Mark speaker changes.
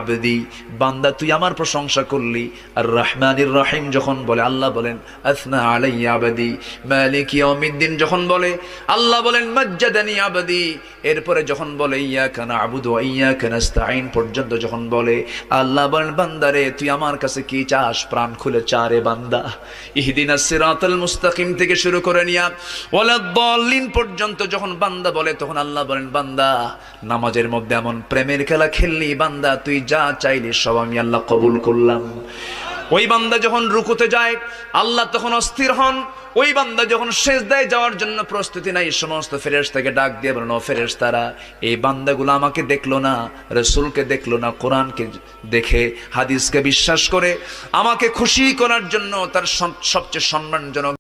Speaker 1: আবদি, বান্দা তুই আমার প্রশংসা করলি। আর রহমানির রহিম যখন বলে আল্লাহ বলেন আসনা আলাইয়া আবদি। মালিক ইয়াউমিদ্দিন যখন বলে আল্লাহ বলেন মাজ্জাদানি আবদি। এরপরে যখন বলে ইয়াকা না'বুদু ওয়া ইয়াকা নাস্তাঈন পর্যন্ত যখন বলে আল্লাহ বলেন বান্দারে তুই আমার কাছে কি চাস, প্রাণ খুলে চা রে বান্দা। ইহদিনাস সিরাতাল মুস্তাকিম থেকে শুরু করে নিয়া ওয়ালাদ-দাল্লিন পর্যন্ত যখন বান্দা বলে তখন আল্লাহ বলেন বান্দা নামাজের মধ্যে এমন প্রেমের খেলা খেললি বান্দা, তুই যা চাইলি সব আমি আল্লাহ কবুল করলাম। ওই বান্দা যখন রুকুতে যায় আল্লাহ তখন অস্থির হন। ওই বান্দা যখন সিজদায় যাওয়ার জন্য প্রস্তুতি নাই, সমস্ত ফেরেশতাকে ডাক দিয়ে বলেন ও ফেরেশতারা, এই বান্দাগুলো আমাকে দেখলো না, রাসূলকে দেখলো না, কোরআনকে দেখে হাদিসকে বিশ্বাস করে আমাকে খুশি করার জন্য তার সবচেয়ে সম্মানজনক